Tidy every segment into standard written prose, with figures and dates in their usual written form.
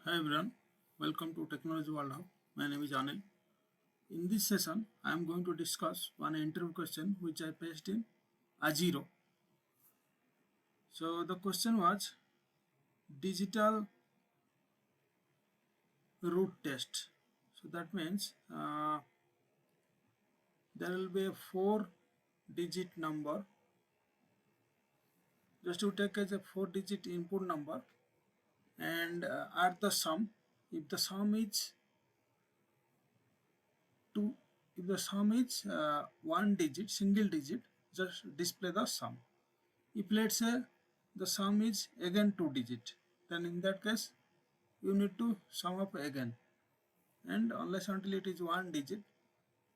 Hi everyone, welcome to Technology World Hub. My name is Anil. In this session, I am going to discuss one interview question which I faced in Azero. So the question was digital root test. So that means there will be a 4-digit number. Just you take as a 4-digit input number and add the sum. If the sum is two, if the sum is one digit, single digit, just display the sum. If let's say the sum is again 2 digit, then in that case you need to sum up again, and unless until it is 1 digit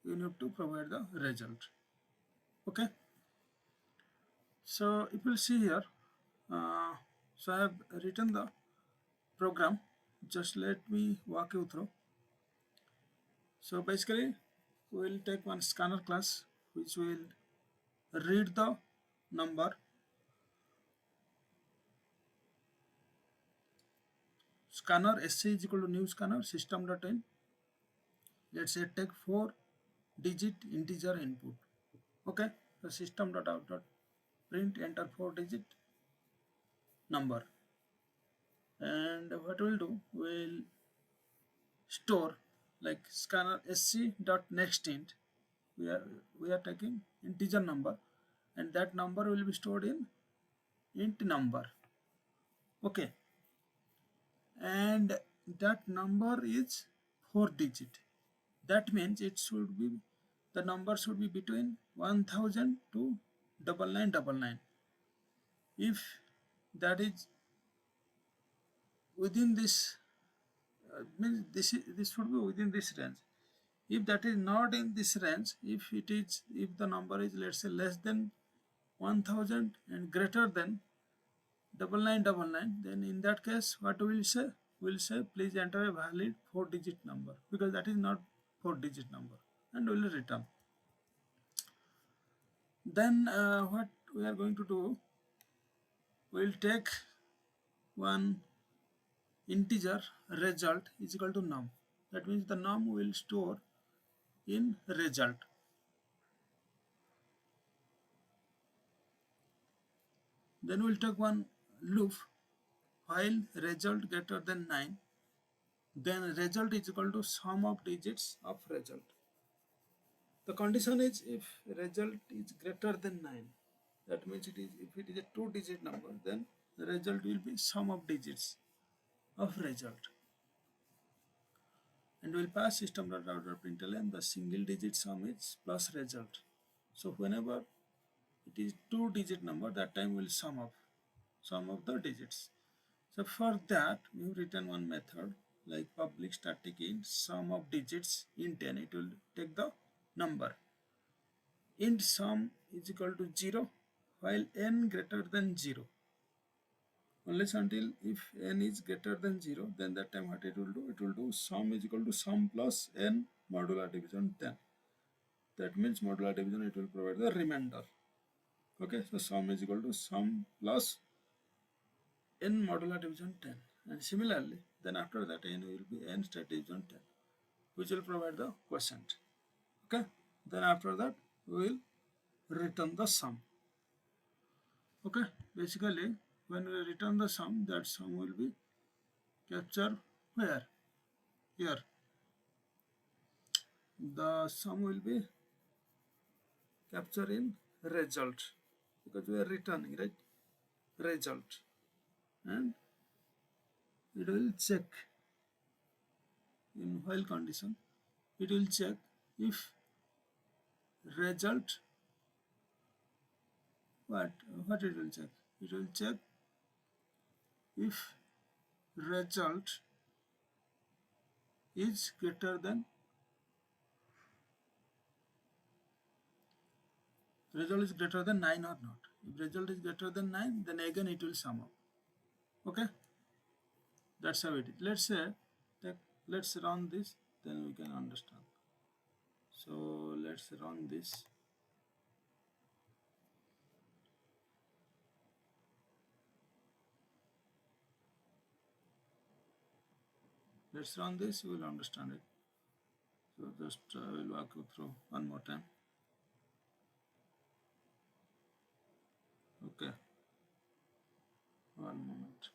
you need to provide the result. Okay, so if you see here, so I have written the program. Just let me walk you through. So basically we will take one scanner class which will read the number. Scanner sc is equal to new scanner system.in. Let's say take 4-digit integer input. Okay, the system.out.print enter 4-digit number, and what we'll do, we'll store like scanner sc.nextInt. We are taking integer number, and that number will be stored in int number. Okay, and that number is 4-digit. That means it should be, the number should be between 1000 to 9999. If that is within this, means this should be within this range. If that is not in this range, if the number is, let's say, less than 1000 and greater than 9999, then in that case what we will say, we'll say please enter a valid 4-digit number, because that is not 4-digit number, and we will return. Then what we are going to do, we will take one integer result is equal to num. That means the num will store in result. Then we'll take one loop while result greater than 9, then result is equal to sum of digits of result. The condition is if result is greater than 9. That means if it is a 2-digit number, then the result will be sum of digits of result. And we'll pass system.out.println the single digit sum is plus result. So whenever it is 2-digit number, that time we'll sum of the digits. So for that we have written one method like public static int sum of digits int n. It will take the number. Int sum is equal to 0 while n greater than 0. Unless until if n is greater than 0, then that time what it will do? It will do sum is equal to sum plus n modular division 10. That means modular division, it will provide the remainder. Okay, so sum is equal to sum plus n modular division 10, and similarly then after that n will be n state division 10, which will provide the quotient. Okay, then after that we will return the sum. Okay, basically when we return the sum, that sum will be captured where? Here. The sum will be captured in result, because we are returning, right, result, and it will check in while condition. It will check if result, what it will check? It will check if result is greater than, result is greater than 9 or not. If result is greater than 9, then again it will sum up. Okay, that's how it is. Let's say that, let's run this, then we can understand. So let's run this. Let's run this, you will understand it. So just I will walk you through one more time. Okay, one moment.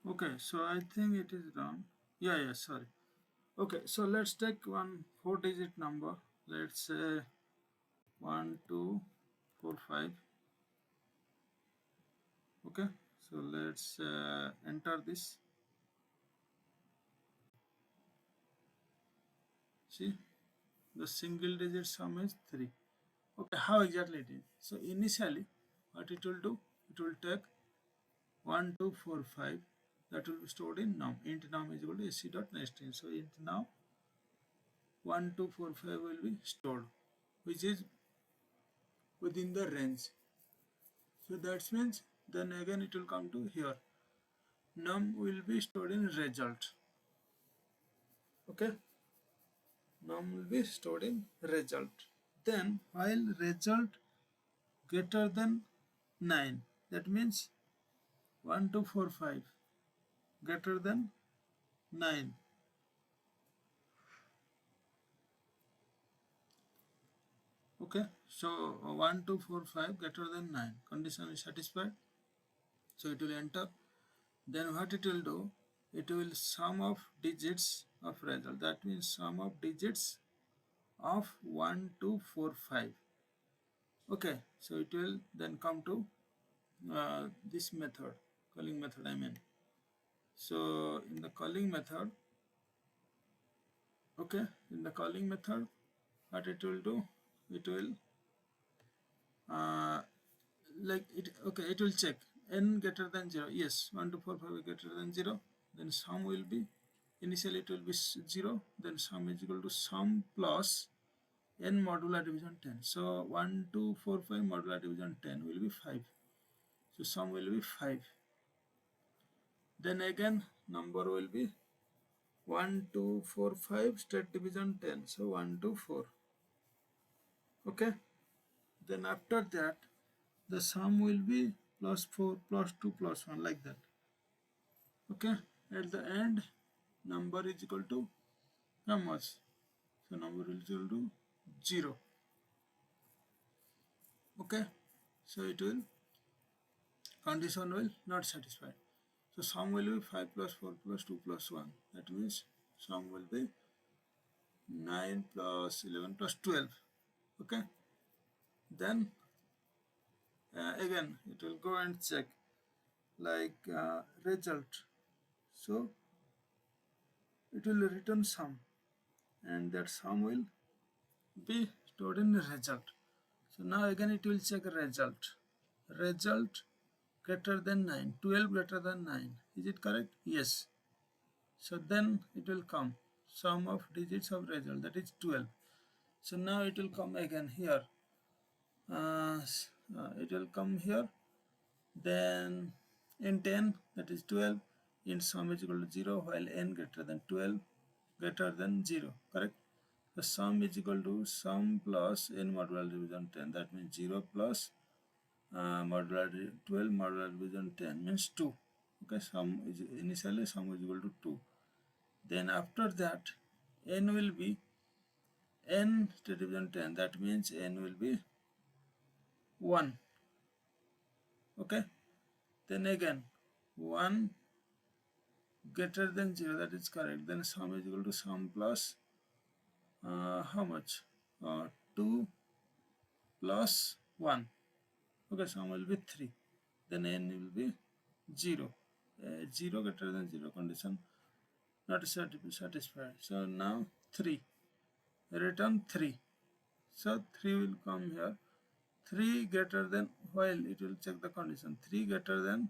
Okay, so I think it is done. Yeah, sorry. Okay, so let's take one 4-digit number. Let's say 1245. Okay, so let's enter this. See, the single digit sum is 3. Okay, how exactly it is? So initially, what it will do? It will take 1245, that will be stored in num. Int num is equal to sc dot nesting. So int now 1245 will be stored, which is within the range. So that means then again it will come to here. Num will be stored in result. Okay, num will be stored in result. Then while result greater than 9, that means 1245 greater than 9. Okay, so 1245 greater than 9, condition is satisfied, so it will enter. Then what it will do, it will sum of digits of result, that means sum of digits of 1245. Okay, so it will then come to this method, calling method I mean. So in the calling method, okay, in the calling method, what it will do, it will uh, like it, okay, it will check n greater than 0. Yes, 1245 greater than 0, then sum will be, initially it will be 0, then sum is equal to sum plus n modular division 10. So 1245 modular division 10 will be 5. So sum will be 5. Then again number will be 1245 state division 10. So 124. Okay. Then after that the sum will be plus 4 plus 2 plus 1, like that. Okay, at the end number is equal to how much? So number is equal to 0. Okay, so it will, condition will not satisfy. So sum will be 5 plus 4 plus 2 plus 1, that means sum will be 9 plus 11 plus 12. Okay, then again it will go and check like result. So it will return sum, and that sum will be stored in result. So now again it will check result. Result greater than 9, 12 greater than 9. Is it correct? Yes. So then it will come sum of digits of result, that is 12. So now it will come again here. It will come here. Then in 10, that is 12. In sum is equal to 0, while n greater than 12 greater than 0. Correct? The sum is equal to sum plus n modular division 10. That means 0 plus modular 12 modular division 10 means 2. Okay, sum is initially sum is equal to 2. Then after that n will be n to division 10. That means n will be 1. Okay. Then again 1 greater than 0. That is correct. Then sum is equal to sum plus how much? 2 plus 1. Okay, sum will be 3. Then n will be 0. 0 greater than 0, condition not satisfied. So now 3. Return 3. So 3 will come here. 3 greater than, while it will check the condition. 3 greater than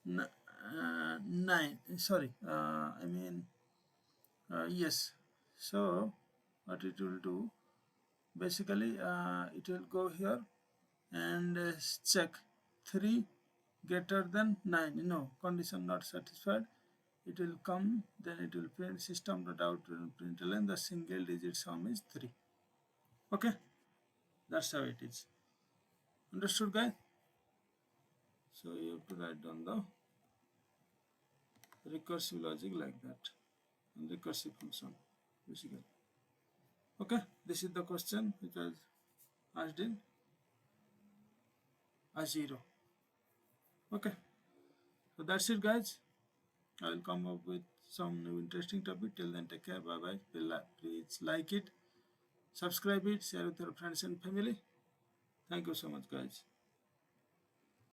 9. Sorry, I mean, yes. So what it will do? basically it will go here and check 3 greater than 9. No, condition not satisfied. It will come, then it will print system.out println the single digit sum is 3. Okay, that's how it is. Understood, guys? So you have to write down the recursive logic like that, and recursive function basically. Okay, this is the question which was asked in A0. Okay, so that's it, guys. I will come up with some new interesting topic. Till then, take care. Bye bye. Please like it, subscribe it, share with your friends and family. Thank you so much, guys.